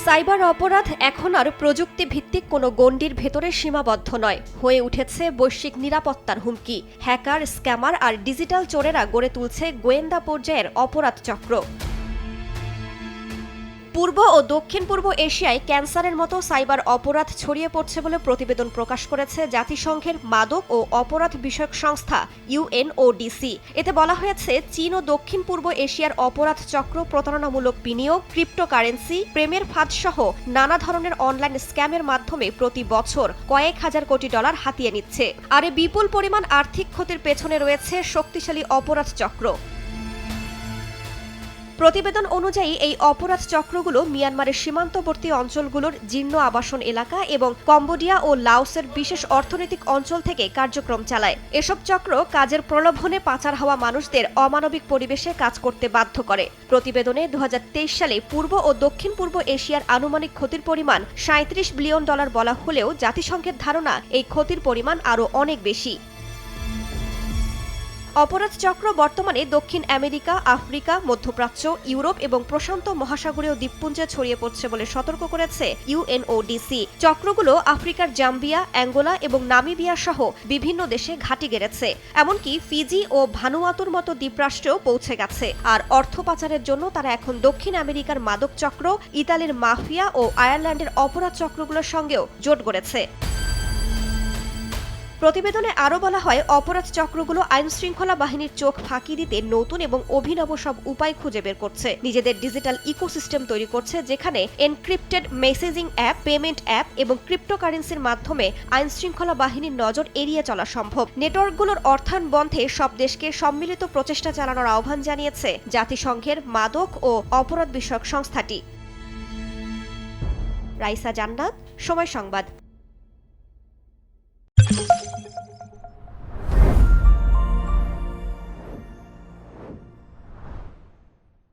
Cyber অপরাধ এখন আর প্রযুক্তিভিত্তিক কোনো গণ্ডির ভেতরে সীমাবদ্ধ নয়, হয়ে উঠেছে বৈশ্বিক নিরাপত্তার হুমকি। হ্যাকার, স্ক্যামার আর ডিজিটাল চোরেরা গড়ে তুলছে গোয়েন্দা পর্যায়ের অপরাধ চক্র। পূর্ব ও দক্ষিণ পূর্ব এশিয়ায় ক্যান্সারের মতো সাইবার অপরাধ ছড়িয়ে পড়ছে বলে প্রতিবেদন প্রকাশ করেছে জাতিসংঘের মাদক ও অপরাধ বিষয়ক সংস্থা UNODC। এতে বলা হয়েছে, চীন ও দক্ষিণ পূর্ব এশিয়ার অপরাধ চক্র প্রতারণামূলক বিনিয়োগ, ক্রিপ্টোকারেন্সি, প্রেমের ফাঁদসহ নানা ধরনের অনলাইন স্ক্যামের মাধ্যমে প্রতি বছর কয়েক হাজার কোটি ডলার হাতিয়ে নিচ্ছে। আর এ বিপুল পরিমাণ আর্থিক ক্ষতির পেছনে রয়েছে শক্তিশালী অপরাধ চক্র। প্রতিবেদন অনুযায়ী এই অপরাধ চক্রগুলো মিয়ানমারের সীমান্তবর্তী অঞ্চলগুলোর জীর্ণ আবাসন এলাকা এবং কম্বোডিয়া ও লাওসের বিশেষ অর্থনৈতিক অঞ্চল থেকে কার্যক্রম চালায়। এসব চক্র কাজের প্রলোভনে পাচার হওয়া মানুষদের অমানবিক পরিবেশে কাজ করতে বাধ্য করে। প্রতিবেদনে 2023 সালে পূর্ব ও দক্ষিণ পূর্ব এশিয়ার আনুমানিক ক্ষতির পরিমাণ $37 বিলিয়ন বলা হলেও জাতিসংঘের ধারণা এই ক্ষতির পরিমাণ আরও অনেক বেশি। অপরাধ চক্র বর্তমানে দক্ষিণ আমেরিকা, আফ্রিকা, মধ্যপ্রাচ্য, ইউরোপ এবং প্রশান্ত মহাসাগরীয় দ্বীপপুঞ্জে ছড়িয়ে পড়ছে বলে সতর্ক করেছে UNODC। চক্রগুলো আফ্রিকার জাম্বিয়া, অ্যাঙ্গোলা এবং নামিবিয়া সহ বিভিন্ন দেশে ঘাঁটি গেড়েছে, এমনকি ফিজি ও ভানুয়াতুর মতো দ্বীপরাষ্ট্রেও পৌঁছে গেছে। আর অর্থ পাচারের জন্য তারা এখন দক্ষিণ আমেরিকার মাদক চক্র, ইতালির মাফিয়া ও আয়ারল্যান্ডের অপরাধ চক্রগুলোর সঙ্গেও জোট গড়েছে। প্রতিবেদনে আরও বলা হয়, অপরাধ চক্রগুলো আইনশৃঙ্খলা বাহিনীর চোখ ফাঁকি দিতে নতুন এবং অভিনব সব উপায় খুঁজে বের করছে। নিজেদের ডিজিটাল ইকোসিস্টেম তৈরি করছে, যেখানে encrypted messaging app, payment app এবং ক্রিপ্টোকারেন্সির মাধ্যমে আইনশৃঙ্খলা বাহিনীর নজর এড়িয়ে চলা সম্ভব। নেটওয়ার্কগুলোর অর্থায়ন বন্ধে সব দেশকে সম্মিলিত প্রচেষ্টা চালানোর আহ্বান জানিয়েছে জাতিসংঘের মাদক ও অপরাধ বিষয়ক সংস্থাটি। রাইসা জান্নাত, সময় সংবাদ।